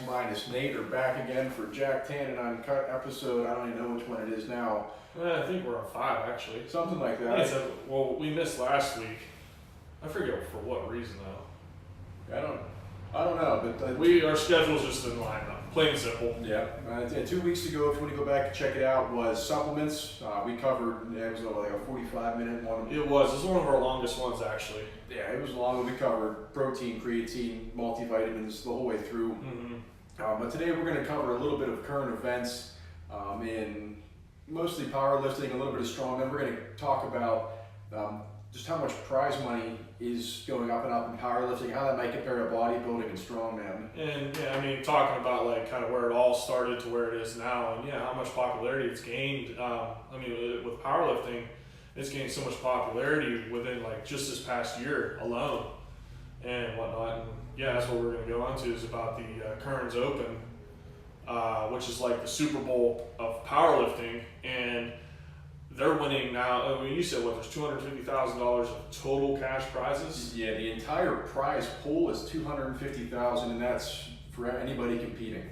minus Nate are back again for Jack Tan and Uncut episode. I don't even know which one it is now. I think we're on 5 actually. Something like that. Yeah, well, we missed last week. I forget for what reason though. I don't know, but our schedules just didn't line up. Plain and simple. Yeah. 2 weeks ago, if you want to go back and check it out, was supplements. We covered, it was like a 45-minute one. It was one of our longest ones actually. Yeah, it was long. We covered protein, creatine, multivitamins the whole way through. Mm-hmm. But today we're going to cover a little bit of current events in mostly powerlifting, a little bit of strongman. We're going to talk about just how much prize money is going up and up in powerlifting, how that might compare to bodybuilding and strongman. And yeah, I mean, talking about like kind of where it all started to where it is now, and yeah, how much popularity it's gained. I mean, with powerlifting, it's gained so much popularity within like just this past year alone and whatnot. And yeah, that's what we're going to go on to is about the Kearns Open, which is like the Super Bowl of powerlifting, and they're winning now. I mean, you said what? There's $250,000 of total cash prizes. Yeah, the entire prize pool is $250,000, and that's for anybody competing.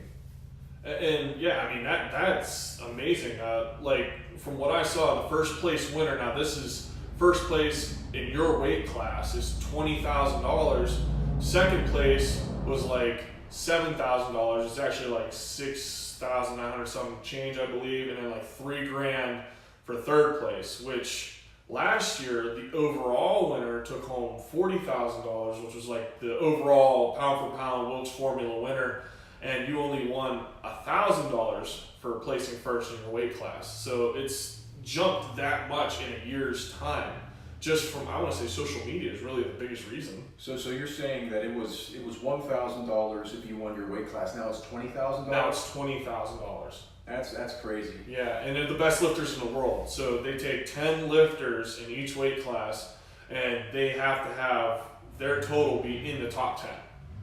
And yeah, I mean that's amazing. Like from what I saw, the first place winner. Now this is first place in your weight class is $20,000. Second place was like $7,000. It's actually like $6,900 some change, I believe, and then like $3,000 for third place, which last year the overall winner took home $40,000, which was like the overall pound for pound Wilks Formula winner, and you only won $1,000 for placing first in your weight class. So it's jumped that much in a year's time, just from, I want to say, social media is really the biggest reason. So you're saying that it was $1,000 if you won your weight class. Now it's $20,000. Now it's $20,000. That's crazy. Yeah, and they're the best lifters in the world. So they take 10 lifters in each weight class, and they have to have their total be in the top 10.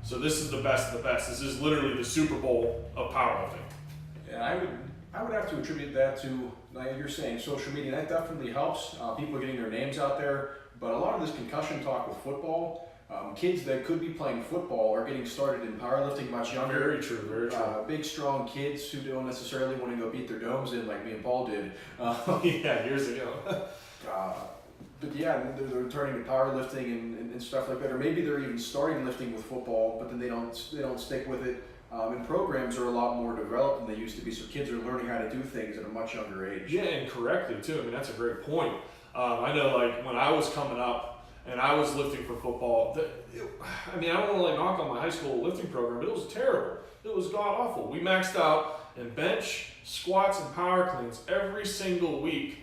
So this is the best of the best. This is literally the Super Bowl of powerlifting. Yeah, I would have to attribute that to, like you're saying, social media. That definitely helps. People are getting their names out there. But a lot of this concussion talk with football, kids that could be playing football are getting started in powerlifting much younger. Very true, very true. Big, strong kids who don't necessarily want to go beat their domes in like me and Paul did. Yeah, years ago. But yeah, they're turning to powerlifting and stuff like that. Or maybe they're even starting lifting with football, but then they don't stick with it. And programs are a lot more developed than they used to be, so kids are learning how to do things at a much younger age. Yeah, and correctly too. I mean, that's a great point. I know, like when I was coming up and I was lifting for football, I mean, I don't want to like knock on my high school lifting program, but it was terrible. It was god awful. We maxed out in bench, squats, and power cleans every single week,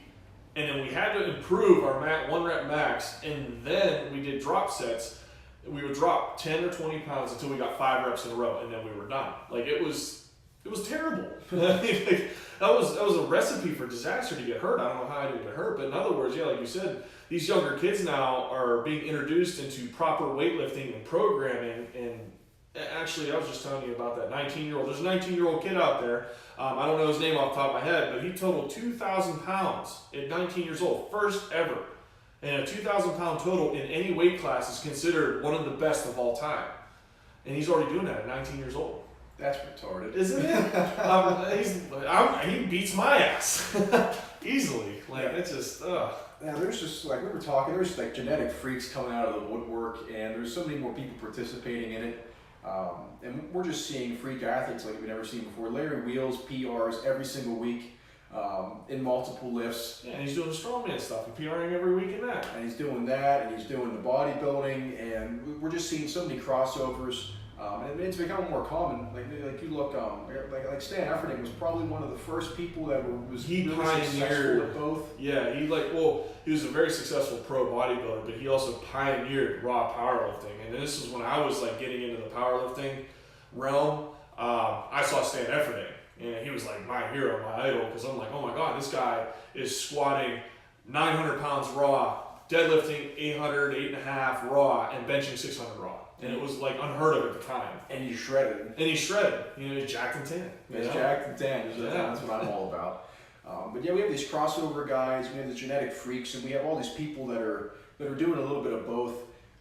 and then we had to improve our 1 rep max, and then we did drop sets. We would drop 10 or 20 pounds until we got 5 reps in a row, and then we were done. Like it was terrible. That was a recipe for disaster to get hurt. I don't know how I didn't get hurt, but in other words, yeah, like you said, these younger kids now are being introduced into proper weightlifting and programming. And actually, I was just telling you about that 19-year-old. There's a 19-year-old kid out there. I don't know his name off the top of my head, but he totaled 2,000 pounds at 19 years old, first ever. And a 2,000 pound total in any weight class is considered one of the best of all time. And he's already doing that at 19 years old. That's retarded. Isn't it? He beats my ass easily. Like, yeah. It's just, Yeah, there's just, like we were talking, there's like genetic freaks coming out of the woodwork, and there's so many more people participating in it. And we're just seeing freak athletes like we've never seen before. Larry Wheels, PRs every single week. In multiple lifts. Yeah, and he's doing the strongman stuff and PRing every week in that. And he's doing that, and he's doing the bodybuilding, and we're just seeing so many crossovers. And it's becoming more common. Like you look, like Stan Efferding was probably one of the first people that was he really pioneered successful at both. Yeah, he was a very successful pro bodybuilder, but he also pioneered raw powerlifting. And this is when I was like getting into the powerlifting realm. I saw Stan Efferding. And he was like my hero, my idol, because I'm like, oh my God, this guy is squatting 900 pounds raw, deadlifting 800, 8.5 raw, and benching 600 raw. And it was like unheard of at the time. And he's shredded. He's jacked and tan. He's jacked and tan. That's what I'm all about. But yeah, we have these crossover guys, we have the genetic freaks, and we have all these people that are doing a little bit of both.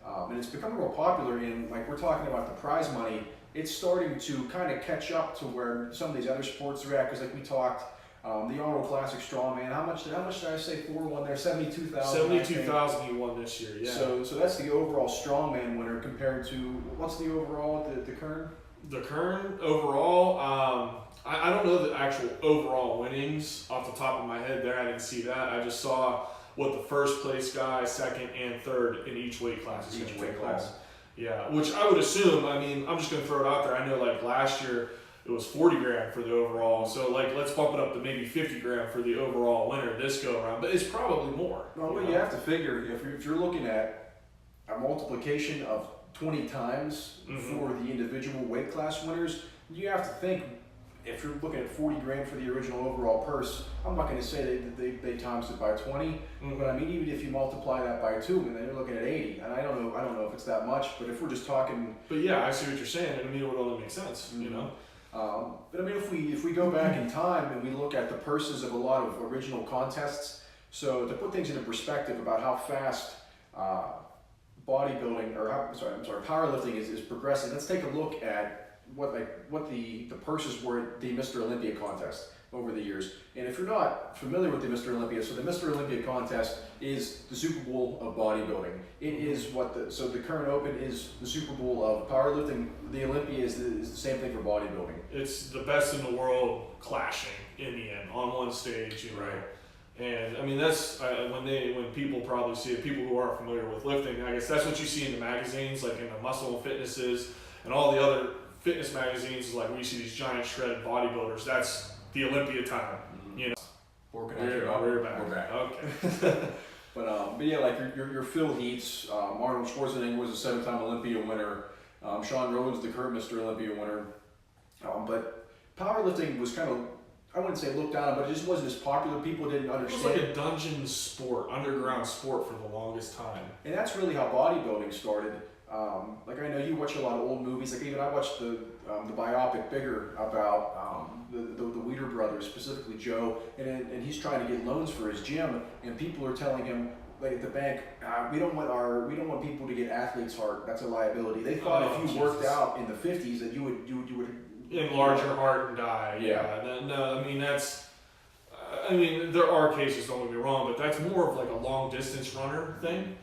And it's becoming more popular. And like we're talking about the prize money, it's starting to kind of catch up to where some of these other sports are at. Because like we talked, the Arnold Classic Strongman, how much did I say for won there? 72,000. 72,000 he won this year. Yeah. So that's the overall Strongman winner compared to what's the overall at the Kern? The Kern overall, I don't know the actual overall winnings off the top of my head there. I didn't see that. I just saw what the first place guy, second, and third in each weight class is. Each weight class. Yeah, which I would assume, I mean, I'm just going to throw it out there. I know like last year it was 40 grand for the overall. So like let's bump it up to maybe 50 grand for the overall winner this go around. But it's probably more. Well, you have to figure if you're looking at a multiplication of 20 times for the individual weight class winners, you have to think if you're looking at 40 grand for the original overall purse, I'm not going to say that they times it by 20, but I mean even if you multiply that by 2, and then you're looking at 80. And I don't know if it's that much, but if we're just talking. But yeah, I see what you're saying. I mean, it would only make sense, you know. But I mean, if we go back in time and we look at the purses of a lot of original contests, so to put things into perspective about how fast bodybuilding powerlifting is progressing, let's take a look at what the purses were at the Mr. Olympia contest over the years. And if you're not familiar with the Mr. Olympia, so the Mr. Olympia contest is the Super Bowl of bodybuilding. It is so the current Open is the Super Bowl of powerlifting. The Olympia is the same thing for bodybuilding. It's the best in the world clashing in the end on one stage, you know. Right. And I mean that's when people probably see it, people who aren't familiar with lifting, I guess that's what you see in the magazines, like in the Muscle and Fitnesses and all the other fitness magazines, is like where you see these giant shredded bodybuilders. That's the Olympia time, you know. We're back. Okay. But yeah, like your Phil Heaths, Arnold Schwarzenegger was a 7-time Olympia winner. Sean Rhodes, the current Mr. Olympia winner. But powerlifting was kind of, I wouldn't say looked down, but it just wasn't as popular. People didn't understand. It was like a dungeon sport, underground sport for the longest time. And that's really how bodybuilding started. Like I know you watch a lot of old movies. Like even I watched the biopic Bigger about the Weider brothers, specifically Joe, and he's trying to get loans for his gym, and people are telling him like at the bank, we don't want people to get athlete's heart. That's a liability. They thought if you worked out in the 50s that you would enlarge your heart and die. Yeah. No, I mean that's. I mean there are cases. Don't get me wrong, but that's more of like a long distance runner thing.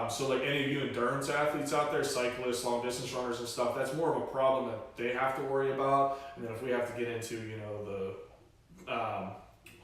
So like any of you endurance athletes out there, cyclists, long distance runners and stuff, that's more of a problem that they have to worry about. And then if we have to get into, you know, the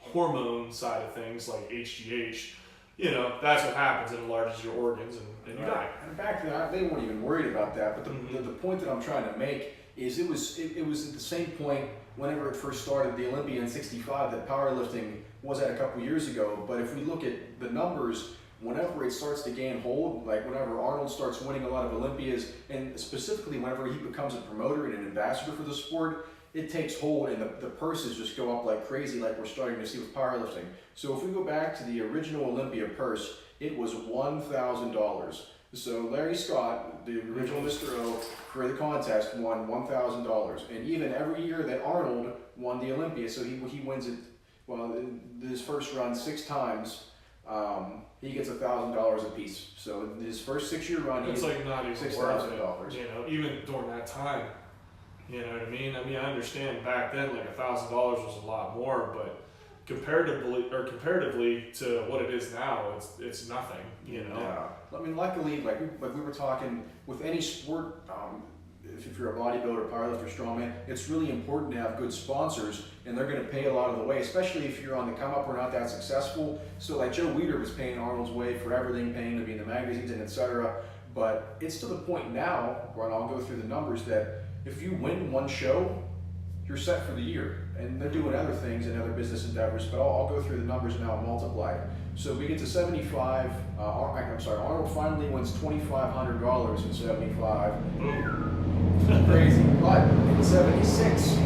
hormone side of things like HGH, you know, that's what happens. It enlarges your organs and you die. And back then, they weren't even worried about that. But the point that I'm trying to make is it was at the same point whenever it first started, the Olympia in '65, that powerlifting was at a couple years ago. But if we look at the numbers, whenever it starts to gain hold, like whenever Arnold starts winning a lot of Olympias, and specifically whenever he becomes a promoter and an ambassador for the sport, it takes hold and the purses just go up like crazy, like we're starting to see with powerlifting. So if we go back to the original Olympia purse, it was $1,000. So Larry Scott, the original Mr. O, for the contest won $1,000. And even every year that Arnold won the Olympia, so he wins it, well, in his first run 6 times, he gets $1,000 a piece. So in his first 6-year run, it's like not even $6,000. You know, even during that time. You know what I mean? I mean, I understand back then, like $1,000 was a lot more, but comparatively to what it is now, it's nothing. You know. Yeah. I mean, luckily, like we were talking with any sport. If you're a bodybuilder, powerlifter, strongman, it's really important to have good sponsors, and they're going to pay a lot of the way, especially if you're on the come up or not that successful. So like Joe Weider was paying Arnold's way for everything, paying to be in the magazines and etc. But it's to the point now, where I'll go through the numbers, that if you win one show, you're set for the year. And they're doing other things and other business endeavors, but I'll go through the numbers now multiplied. So we get to 75, Arnold finally wins $2,500 in 75. Crazy. But in 76,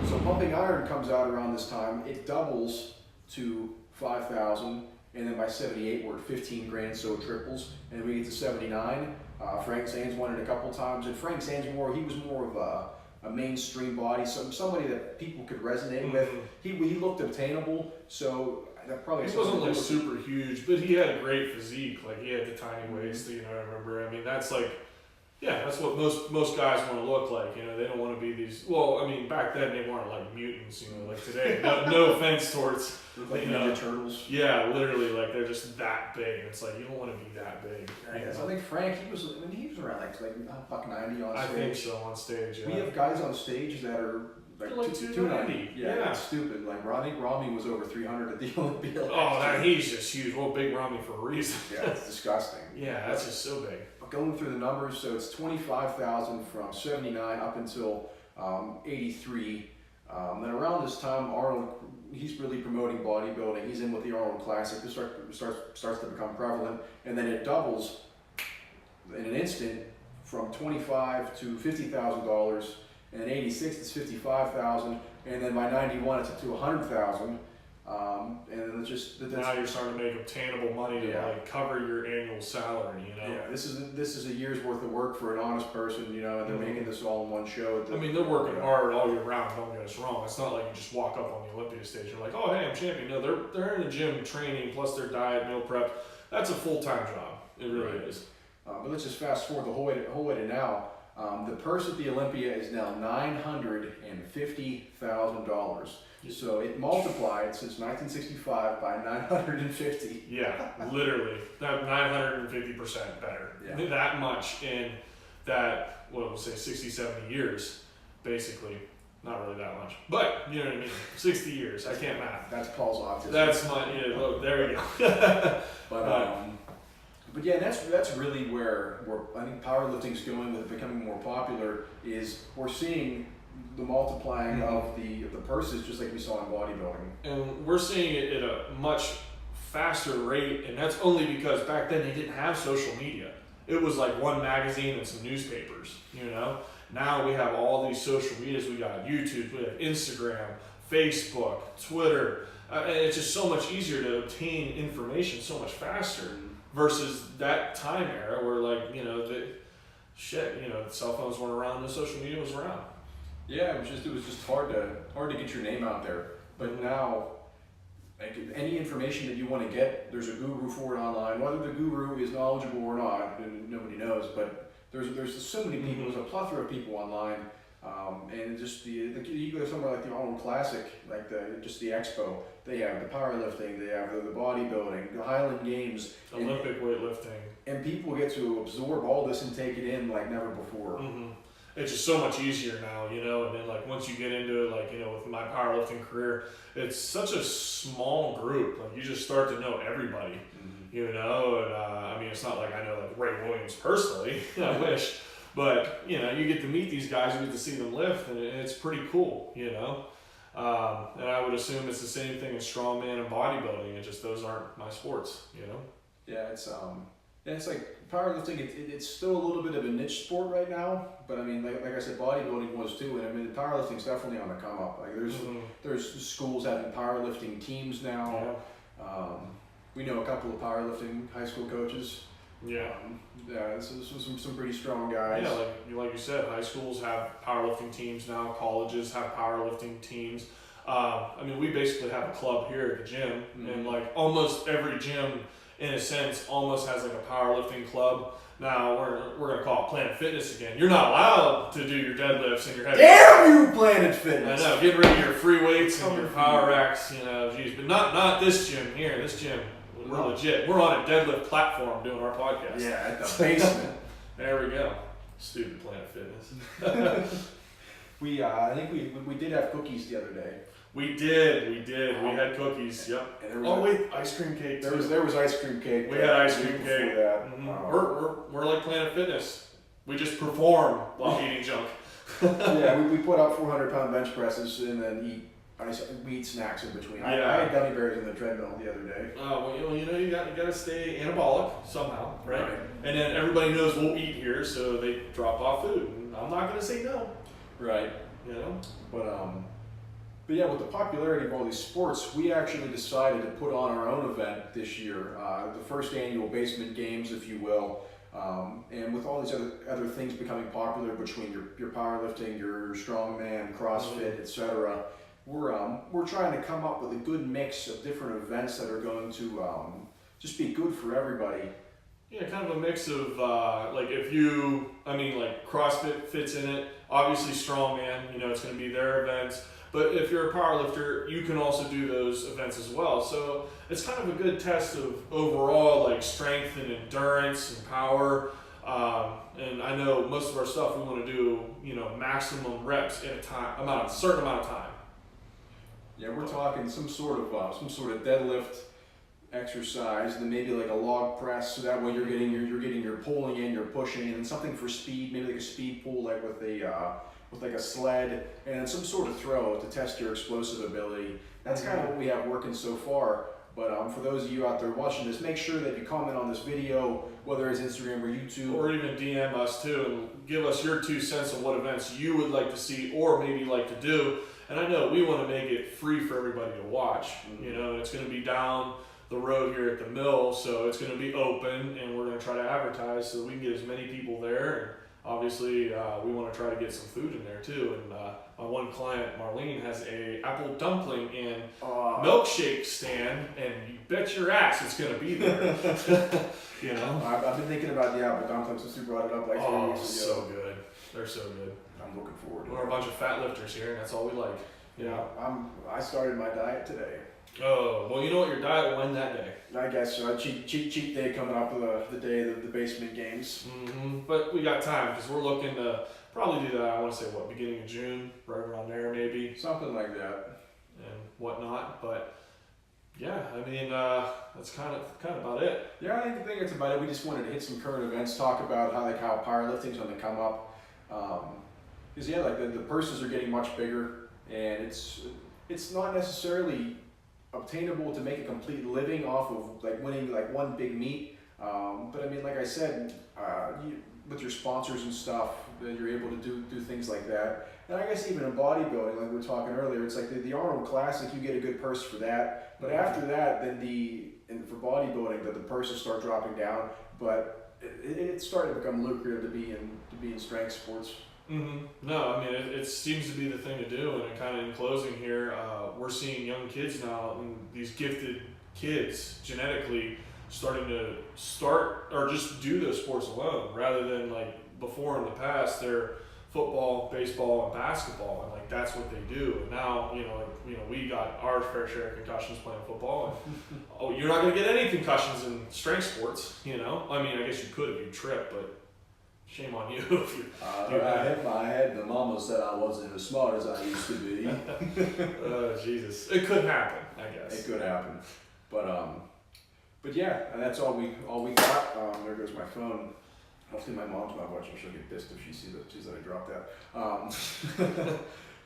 so Pumping Iron comes out around this time, it doubles to 5,000, and then by 78 we're at 15 grand, so it triples, and we get to 79. Frank Zane's won it a couple times, and Frank Zane's he was more of a mainstream body, somebody that people could resonate with. He looked obtainable, so that probably. He wasn't like super huge, but he had a great physique. Like he had the tiny waist, you know. I remember. I mean, that's like Yeah, that's what most guys want to look like. You know, they don't want to be these. Well, I mean, back then they weren't like mutants. You know, like today. No offense towards Like Ninja Turtles. Yeah, literally, like they're just that big. It's like you don't want to be that big. I think Frank, he was around like buck 90 on stage. I think so on stage. Yeah. We have guys on stage that are like 290. Yeah, it's stupid. Like Rami was over 300 at the Olympia. He's just huge. Well, big Rami for a reason. Yeah, it's disgusting. Yeah, that's just so big. But going through the numbers, so it's 25,000 from 79 up until 83. Then around this time, Arnold, he's really promoting bodybuilding. He's in with the Arnold Classic. This starts to become prevalent, and then it doubles in an instant from $25 to $50,000. And in '86 it's 55,000, and then by '91 it's up to 100,000. And then now you're starting to make obtainable money to like cover your annual salary. You know. Yeah, this is a year's worth of work for an honest person. You know, and they're making this all in one show. I mean, they're working hard all year round. Don't get us wrong. It's not like you just walk up on the Olympia stage and like, oh hey, I'm champion. No, they're in the gym training plus their diet, meal prep. That's a full-time job. It really is. But let's just fast forward the whole way to now. The purse at the Olympia is now $950,000. So it multiplied since 1965 by 950. Yeah, literally. That 950% better. Yeah. That much in that, what we'll say, 60, 70 years, basically. Not really that much. But, you know what I mean? 60 years. I can't math. That's Paul's autism. That's my, look, there we go. But yeah, that's really where I think powerlifting's going with becoming more popular. Is we're seeing the multiplying of the purses, just like we saw in bodybuilding. And we're seeing it at a much faster rate, and that's only because back then they didn't have social media. It was like one magazine and some newspapers, you know? Now we have all these social medias. We got YouTube, we have Instagram, Facebook, Twitter, and it's just so much easier to obtain information so much faster. Versus that time era where, like, you know, the cell phones weren't around, the social media was around. Yeah, it was just hard to get your name out there. But now, like, any information that you want to get, there's a guru for it online. Whether the guru is knowledgeable or not, nobody knows. But there's so many people. There's a plethora of people online. And just you go somewhere like the Arnold Classic, like the Expo. They have the powerlifting, they have the bodybuilding, the Highland Games, Olympic weightlifting, and people get to absorb all this and take it in like never before. Mm-hmm. It's just so much easier now, you know. And then like once you get into it, like, you know, with my powerlifting career, it's such a small group. Like you just start to know everybody, you know. And I mean, it's not like I know like Ray Williams personally. I wish. But, you know, you get to meet these guys, you get to see them lift, and it's pretty cool, you know. And I would assume it's the same thing in strongman and bodybuilding. It's just those aren't my sports, you know. Yeah, it's like powerlifting. It's still a little bit of a niche sport right now, but I mean, like I said, bodybuilding was too, and I mean, powerlifting's definitely on the come up. Like there's schools having powerlifting teams now. Yeah. We know a couple of powerlifting high school coaches. Yeah. Some pretty strong guys. Yeah, like you said, high schools have powerlifting teams now. Colleges have powerlifting teams. I mean, we basically have a club here at the gym, and like almost every gym, in a sense, almost has like a powerlifting club. Now we're gonna call it Planet Fitness again. You're not allowed to do your deadlifts and your heavy. Damn you, Planet Fitness! I know, getting rid of your free weights and your power racks. You know, geez, but not this gym here. This gym. We're legit. We're on a deadlift platform doing our podcast. Yeah, at the basement. There we go. Stupid Planet Fitness. I think we did have cookies the other day. We did. We had cookies. Yep. Ice cream cake. There was ice cream cake. We had ice cream cake. We're like Planet Fitness. We just perform while eating junk. Yeah, we put out 400-pound bench presses and then we eat snacks in between. I had gummy bears on the treadmill the other day. Well, you got to stay anabolic somehow, right? And then everybody knows we'll eat here, so they drop off food. And I'm not going to say no. Right. You know? But yeah, with the popularity of all these sports, we actually decided to put on our own event this year, the first annual Basement Games, if you will. And with all these other things becoming popular between your powerlifting, your strongman, CrossFit, etc., we're trying to come up with a good mix of different events that are going to just be good for everybody. Yeah, kind of a mix of like if you, I mean, like CrossFit fits in it. Obviously, strongman, you know, it's going to be their events. But if you're a powerlifter, you can also do those events as well. So it's kind of a good test of overall like strength and endurance and power. And I know most of our stuff we want to do, you know, maximum reps in a certain amount of time. Yeah, we're talking some sort of deadlift exercise, and then maybe like a log press, so that way you're getting your pulling in, you're pushing, and then something for speed, maybe like a speed pull, like with a sled, and then some sort of throw to test your explosive ability. That's kind of what we have working so far. But for those of you out there watching this, make sure that you comment on this video, whether it's Instagram or YouTube, or even DM us too, and give us your 2 cents on what events you would like to see or maybe like to do. And I know we want to make it free for everybody to watch. You know, it's going to be down the road here at the mill, so it's going to be open, and we're going to try to advertise so we can get as many people there. And obviously, we want to try to get some food in there too. And my one client, Marlene, has a apple dumpling and milkshake stand, and you bet your ass it's going to be there. You know, I've been thinking about the apple dumplings since we brought it up like 3 weeks ago. So good. They're so good. I'm looking forward to it. We're a bunch of fat lifters here, and that's all we like. Yeah, I started my diet today. Oh, well, you know what? Your diet will end that day. I guess so. Cheat day coming up with the day of the basement games. But we got time because we're looking to probably do that. I want to say beginning of June, right around there maybe, Something like that. and whatnot. But yeah, I mean that's kind of about it. Yeah, I think that's about it. We just wanted to hit some current events, talk about how powerlifting's on the come up. Because yeah, like the purses are getting much bigger, and it's not necessarily obtainable to make a complete living off of like winning like one big meet. But I mean, like I said, with your sponsors and stuff, then you're able to do things like that. And I guess even in bodybuilding, like we were talking earlier, it's like the Arnold Classic, you get a good purse for that. But after that, then for bodybuilding, the purses start dropping down. But it's starting to become lucrative to be in strength sports. No, I mean it seems to be the thing to do, and kind of in closing here, we're seeing young kids now, and these gifted kids genetically starting to or just do those sports alone, rather than like before in the past they're football, baseball, and basketball, and like that's what they do. And now we got our fair share of concussions playing football, and you're not going to get any concussions in strength sports. You know, I mean I guess you could if you trip, but shame on you if you do that. I hit my head and the mama said I wasn't as smart as I used to be. Oh, Jesus. It could happen, I guess. It could happen. But yeah, and that's all we got. There goes my phone. Hopefully my mom's not watching. She'll get pissed if she sees that I dropped that.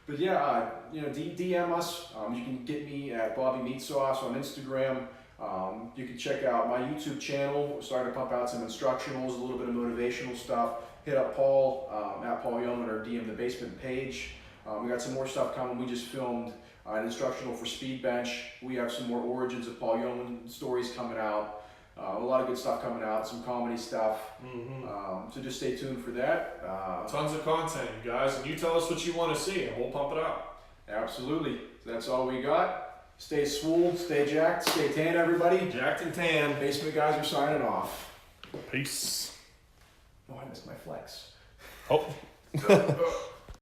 But yeah, DM us. You can get me at Bobby Meat Sauce on Instagram. You can check out my YouTube channel. We're starting to pump out some instructionals, a little bit of motivational stuff. Hit up Paul at Paul Yeoman or DM the Basement page. We got some more stuff coming. We just filmed an instructional for speed bench. We have some more origins of Paul Yeoman stories coming out. A lot of good stuff coming out, some comedy stuff. So just stay tuned for that. Tons of content, you guys, and you tell us what you want to see, and we'll pump it out. Absolutely. That's all we got. Stay swole, stay jacked, stay tan, everybody. Jacked and tan. Basement guys are signing off. Peace. Oh, I missed my flex. Oh.